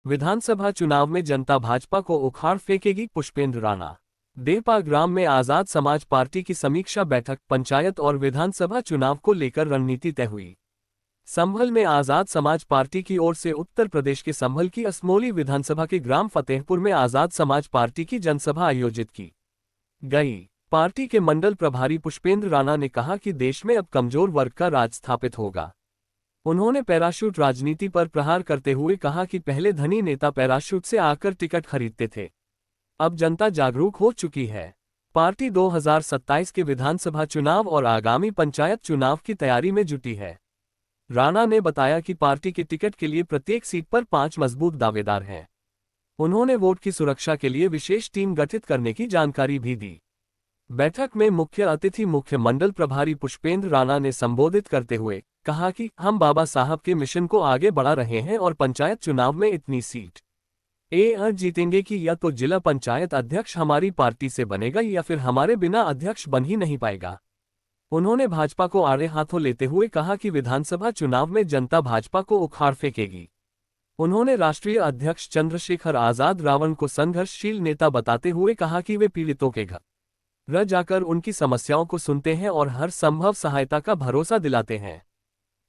विधानसभा चुनाव में जनता भाजपा को उखाड़ फेंकेगी, पुष्पेंद्र राणा। देपा ग्राम में आजाद समाज पार्टी की समीक्षा बैठक, पंचायत और विधानसभा चुनाव को लेकर रणनीति तय हुई। संभल में आजाद समाज पार्टी की ओर से उत्तर प्रदेश के संभल की असमोली विधानसभा के ग्राम फतेहपुर में आजाद समाज पार्टी की जनसभा आयोजित की गई। पार्टी के मंडल प्रभारी पुष्पेंद्र राणा ने कहा कि देश में अब कमजोर वर्ग का राज स्थापित होगा। उन्होंने पैराशूट राजनीति पर प्रहार करते हुए कहा कि पहले धनी नेता पैराशूट से आकर टिकट खरीदते थे, अब जनता जागरूक हो चुकी है। पार्टी 2027 के विधानसभा चुनाव और आगामी पंचायत चुनाव की तैयारी में जुटी है। राणा ने बताया कि पार्टी के टिकट के लिए प्रत्येक सीट पर 5 मजबूत दावेदार हैं। उन्होंने वोट की सुरक्षा के लिए विशेष टीम गठित करने की जानकारी भी दी। बैठक में मुख्य अतिथि मुख्य मंडल प्रभारी पुष्पेंद्र राणा ने संबोधित करते हुए कहा कि हम बाबा साहब के मिशन को आगे बढ़ा रहे हैं और पंचायत चुनाव में इतनी सीट जीतेंगे कि या तो जिला पंचायत अध्यक्ष हमारी पार्टी से बनेगा या फिर हमारे बिना अध्यक्ष बन ही नहीं पाएगा। उन्होंने भाजपा को आड़े हाथों लेते हुए कहा कि विधानसभा चुनाव में जनता भाजपा को उखाड़ फेंकेगी। उन्होंने राष्ट्रीय अध्यक्ष चंद्रशेखर आजाद रावण को संघर्षशील नेता बताते हुए कहा कि वे पीड़ितों के घर जाकर उनकी समस्याओं को सुनते हैं और हर संभव सहायता का भरोसा दिलाते हैं।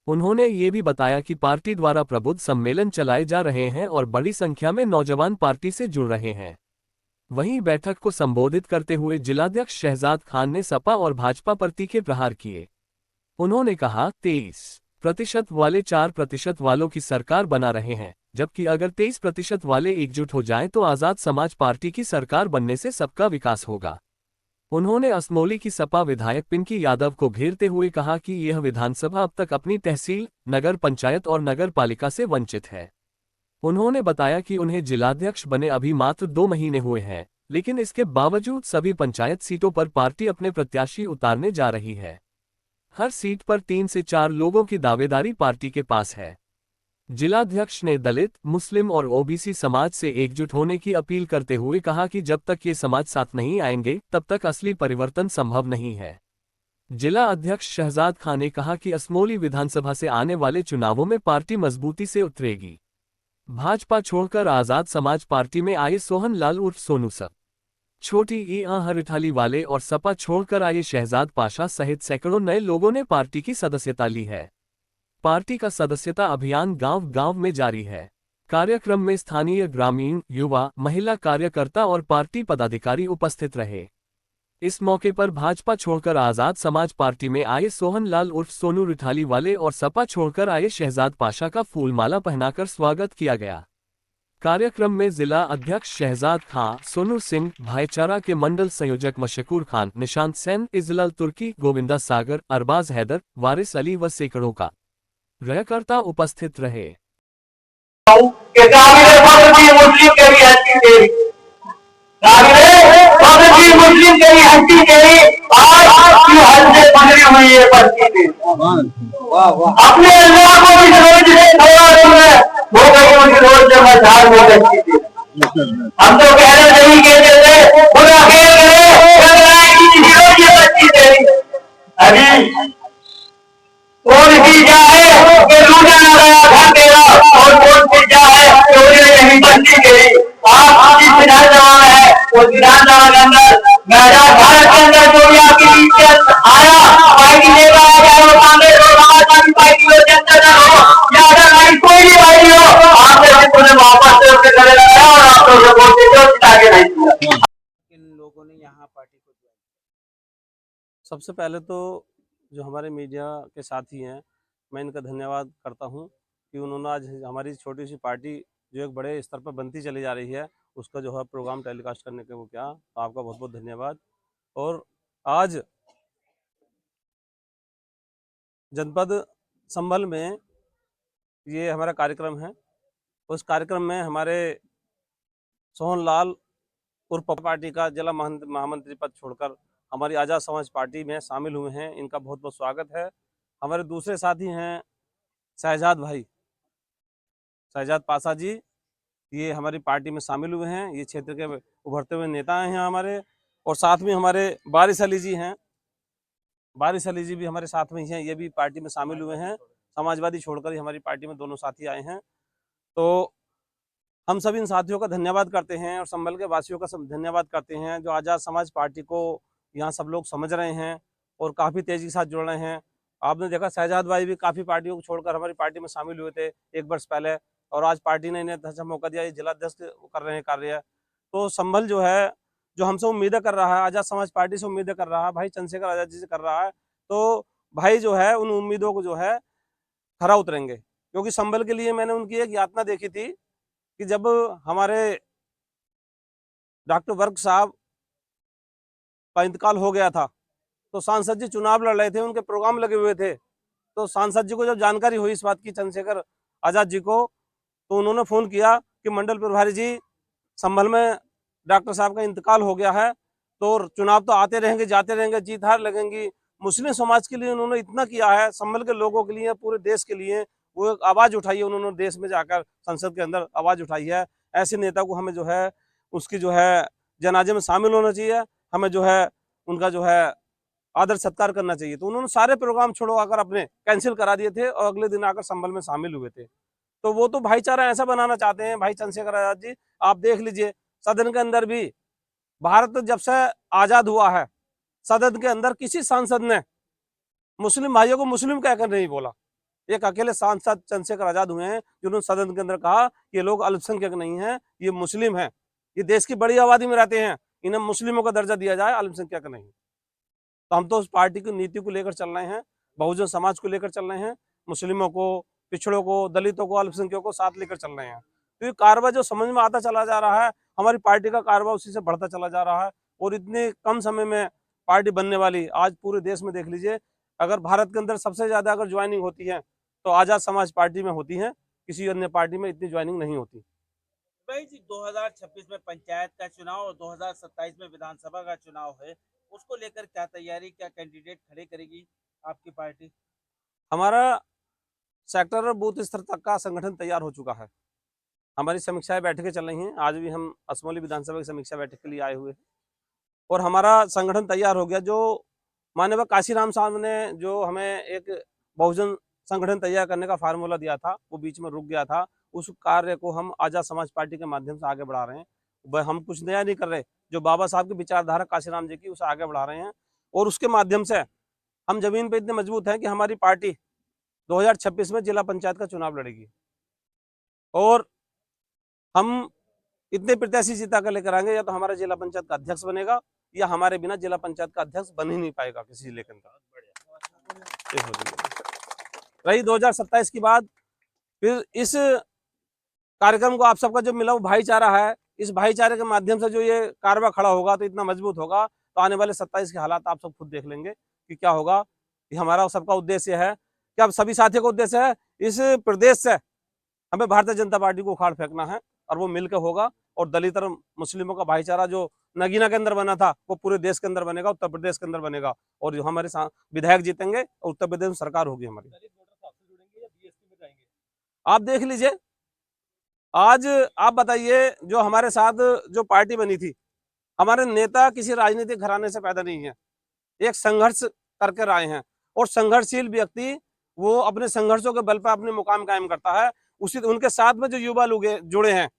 उन्होंने ये भी बताया कि पार्टी द्वारा प्रबुद्ध सम्मेलन चलाए जा रहे हैं और बड़ी संख्या में नौजवान पार्टी से जुड़ रहे हैं। वहीं बैठक को संबोधित करते हुए जिलाध्यक्ष शहजाद खान ने सपा और भाजपा पर तीखे प्रहार किए। उन्होंने कहा 23% वाले 4% वालों की सरकार बना रहे हैं, जबकि अगर 23% वाले एकजुट हो जाएं तो आजाद समाज पार्टी की सरकार बनने से सबका विकास होगा। उन्होंने असमोली की सपा विधायक पिंकी यादव को घेरते हुए कहा कि यह विधानसभा अब तक अपनी तहसील, नगर पंचायत और नगर पालिका से वंचित है। उन्होंने बताया कि उन्हें जिलाध्यक्ष बने अभी मात्र 2 महीने हुए हैं, लेकिन इसके बावजूद सभी पंचायत सीटों पर पार्टी अपने प्रत्याशी उतारने जा रही है। हर सीट पर 3 से 4 लोगों की दावेदारी पार्टी के पास है। जिलाध्यक्ष ने दलित, मुस्लिम और ओबीसी समाज से एकजुट होने की अपील करते हुए कहा कि जब तक ये समाज साथ नहीं आएंगे तब तक असली परिवर्तन संभव नहीं है। जिला अध्यक्ष शहजाद खान ने कहा कि असमोली विधानसभा से आने वाले चुनावों में पार्टी मजबूती से उतरेगी। भाजपा छोड़कर आजाद समाज पार्टी में आए सोहन लाल उर्फ सोनू सर, छोटी हरिठाली वाले और सपा छोड़कर आए शहजाद पाशा सहित सैकड़ों नए लोगों ने पार्टी की सदस्यता ली है। पार्टी का सदस्यता अभियान गांव-गांव में जारी है। कार्यक्रम में स्थानीय ग्रामीण, युवा, महिला कार्यकर्ता और पार्टी पदाधिकारी उपस्थित रहे। इस मौके पर भाजपा छोड़कर आजाद समाज पार्टी में आए सोहन लाल उर्फ सोनू रिठाली वाले और सपा छोड़कर आए शहजाद पाशा का फूलमाला पहनाकर स्वागत किया गया। कार्यक्रम में जिला अध्यक्ष शहजाद खां, सोनू सिंह, भाईचारा के मंडल संयोजक मशकूर खान, निशांत सेन, इजलाल तुर्की, गोविंदा सागर, अरबाज हैदर, वारिस अली व सैकड़ों का कार्यकर्ता उपस्थित रहे। अपने अल्लाह को भी रोज से थोड़ा हो गई उनकी रोज से मझार हो सकती थी। हम तो कहना नहीं कहते थे खुदा खेल अभी कौन सी क्या है कि लूटा ना गया था तेरा और कौन सी क्या है कि उन्हें नहीं बनती गई। आप जिस विधानसभा में है उस विधानसभा के अंदर मैदान भारत के अंदर जो भी आपके बीच आया पार्टी लेकर आ गया वो कांग्रेस हो, समाजवादी पार्टी हो, जनता दल हो या अदरवाइज कोई भी पार्टी हो, आपने उन्हें वापस से उसके गले लगाया और आपको वोट देकर जिता के नहीं दिया। इन लोगों ने यहाँ पार्टी को ज्वाइन किया। सबसे पहले तो जो हमारे मीडिया के साथी हैं, मैं इनका धन्यवाद करता हूँ कि उन्होंने आज हमारी छोटी सी पार्टी जो एक बड़े स्तर पर बनती चली जा रही है उसका जो है प्रोग्राम टेलीकास्ट करने के वो क्या, तो आपका बहुत बहुत धन्यवाद। और आज जनपद संभल में ये हमारा कार्यक्रम है। उस कार्यक्रम में हमारे सोहन लाल उर्फ पार्टी का जिला महामंत्री पद छोड़कर हमारी आज़ाद समाज पार्टी में शामिल हुए हैं, इनका बहुत बहुत स्वागत है। हमारे दूसरे साथी हैं शहजाद भाई, शहजाद पाशा जी, ये हमारी पार्टी में शामिल हुए हैं, ये क्षेत्र के उभरते हुए नेता हैं हमारे। और साथ में हमारे वारिस अली जी हैं, वारिस अली जी भी हमारे साथ में ही हैं, ये भी पार्टी में शामिल हुए हैं। समाजवादी छोड़कर ही हमारी पार्टी में दोनों साथी आए हैं। तो हम सभी इन साथियों का धन्यवाद करते हैं और संभल के वासियों का सब धन्यवाद करते हैं जो आज़ाद समाज पार्टी को यहाँ सब लोग समझ रहे हैं और काफ़ी तेज़ी के साथ जुड़ रहे हैं। आपने देखा शहजाद भाई भी काफ़ी पार्टियों को छोड़कर हमारी पार्टी में शामिल हुए थे 1 वर्ष पहले, और आज पार्टी ने इन्हें अच्छा मौका दिया, ये जिलाध्यक्ष कर रहे हैं कार्य। तो संभल जो है, जो हमसे उम्मीदें कर रहा है, आज़ाद समाज पार्टी से उम्मीदें कर रहा है, भाई चंद्रशेखर आज़ाद जी से कर रहा है, तो भाई जो है उन उम्मीदों को जो है खरा उतरेंगे। क्योंकि संभल के लिए मैंने उनकी एक यातना देखी थी कि जब हमारे डॉक्टर वर्क साहब का इंतकाल हो गया था, तो सांसद जी चुनाव लड़ रहे थे, उनके प्रोग्राम लगे हुए थे। तो सांसद जी को जब जानकारी हुई इस बात की चंद्रशेखर आज़ाद जी को, तो उन्होंने फ़ोन किया कि मंडल प्रभारी जी, संभल में डॉक्टर साहब का इंतकाल हो गया है, तो चुनाव तो आते रहेंगे, जाते रहेंगे, जीत हार लगेंगी। मुस्लिम समाज के लिए उन्होंने इतना किया है, संभल के लोगों के लिए, पूरे देश के लिए वो एक आवाज़ उठाई है उन्होंने, देश में जाकर संसद के अंदर आवाज़ उठाई है। ऐसे नेता को हमें जो है उसकी जो है जनाजे में शामिल होना चाहिए, हमें जो है उनका जो है आदर सत्कार करना चाहिए। तो उन्होंने सारे प्रोग्राम छोड़वाकर अपने कैंसिल करा दिए थे और अगले दिन आकर संभल में शामिल हुए थे। तो वो तो भाईचारा ऐसा बनाना चाहते हैं भाई चंद्रशेखर आज़ाद जी। आप देख लीजिए, सदन के अंदर भी भारत जब से आज़ाद हुआ है, सदन के अंदर किसी सांसद ने मुस्लिम भाइयों को मुस्लिम कहकर नहीं बोला। एक अकेले सांसद चंद्रशेखर आज़ाद हुए हैं जिन्होंने सदन के अंदर कहा कि ये लोग अल्पसंख्यक नहीं हैं, ये मुस्लिम हैं, ये देश की बड़ी आबादी में रहते हैं, इन्हें मुस्लिमों का दर्जा दिया जाए, अल्पसंख्यक नहीं। तो हम तो उस पार्टी की नीति को लेकर चल रहे हैं, बहुजन समाज को लेकर चल रहे हैं, मुस्लिमों को, पिछड़ों को, दलितों को, अल्पसंख्यकों को साथ लेकर चल रहे हैं। तो ये कारवा जो समझ में आता चला जा रहा है, हमारी पार्टी का कारवा उसी से बढ़ता चला जा रहा है। और इतने कम समय में पार्टी बनने वाली, आज पूरे देश में देख लीजिए, अगर भारत के अंदर सबसे ज़्यादा अगर ज्वाइनिंग होती है तो आज़ाद समाज पार्टी में होती है, किसी अन्य पार्टी में इतनी ज्वाइनिंग नहीं होती। भाई जी, 2026 में पंचायत का चुनाव और 2027 में विधानसभा का चुनाव है, उसको लेकर क्या तैयारी, क्या कैंडिडेट खड़े करेगी आपकी पार्टी? हमारा सेक्टर और बूथ स्तर तक का संगठन तैयार हो चुका है। हमारी समीक्षाएं बैठकें चल रही हैं, आज भी हम असमोली विधानसभा की समीक्षा बैठक के लिए आए हुए हैं और हमारा संगठन तैयार हो गया। जो माननीय काशीराम साहब ने जो हमें एक बहुजन संगठन तैयार करने का फार्मूला दिया था, वो बीच में रुक गया था, उस कार्य को हम आज़ाद समाज पार्टी के माध्यम से आगे बढ़ा रहे हैं। हम कुछ नया नहीं कर रहे, जो बाबा साहब की विचारधारा काशीराम जी की, उसे आगे बढ़ा रहे हैं। और उसके माध्यम से हम जमीन पे इतने मजबूत हैं कि हमारी पार्टी 2026 में जिला पंचायत का चुनाव लड़ेगी और हम इतने प्रत्याशी जीता कर लेकर आएंगे, या तो हमारा जिला पंचायत का अध्यक्ष बनेगा या हमारे बिना जिला पंचायत का अध्यक्ष बन ही नहीं पाएगा किसी जिले के अंदर। रही 2027 की बात, फिर इस कार्यक्रम को आप सबका जो मिला वो भाईचारा है, इस भाईचारे के माध्यम से जो ये कारवा खड़ा होगा तो इतना मजबूत होगा, तो आने वाले 27 के हालात आप सब खुद देख लेंगे कि क्या होगा। ये हमारा सबका उद्देश्य है, क्या सभी साथियों का उद्देश्य है, इस प्रदेश से हमें भारतीय जनता पार्टी को उखाड़ फेंकना है और वो मिलकर होगा। और दलित और मुस्लिमों का भाईचारा जो नगीना के अंदर बना था, वो पूरे देश के अंदर बनेगा, उत्तर प्रदेश के अंदर बनेगा, और जो हमारे विधायक जीतेंगे और उत्तर प्रदेश में सरकार होगी हमारी। आप देख लीजिए, आज आप बताइए, जो हमारे साथ जो पार्टी बनी थी, हमारे नेता किसी राजनीतिक घराने से पैदा नहीं है, एक संघर्ष करके आए हैं और संघर्षशील व्यक्ति वो अपने संघर्षों के बल पर अपने मुकाम कायम करता है। उसी उनके साथ में जो युवा लोग जुड़े हैं,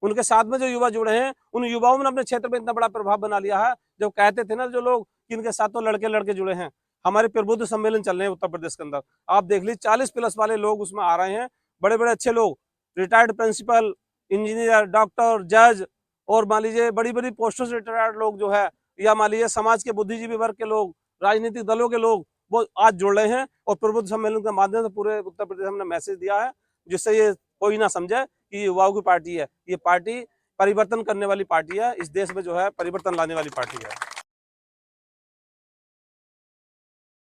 उनके साथ में जो युवा जुड़े हैं, उन युवाओं ने अपने क्षेत्र में इतना बड़ा प्रभाव बना लिया है। जो कहते थे ना जो लोग कि इनके साथ तो लड़के लड़के जुड़े हैं, हमारे प्रबुद्ध सम्मेलन चल रहे हैं उत्तर प्रदेश के अंदर, आप देख लीजिए 40+ वाले लोग उसमें आ रहे हैं, बड़े बड़े अच्छे लोग, रिटायर्ड प्रिंसिपल, इंजीनियर, डॉक्टर, जज, और मान लीजिए बड़ी बड़ी पोस्टों से रिटायर्ड लोग जो है, या मान लीजिए समाज के बुद्धिजीवी वर्ग के लोग, राजनीतिक दलों के लोग, वो आज जुड़ रहे हैं। और प्रबुद्ध सम्मेलन के माध्यम से पूरे उत्तर प्रदेश हमने मैसेज दिया है, जिससे ये कोई ना समझे कि ये युवाओं की पार्टी है, ये पार्टी परिवर्तन करने वाली पार्टी है, इस देश में जो है परिवर्तन लाने वाली पार्टी है।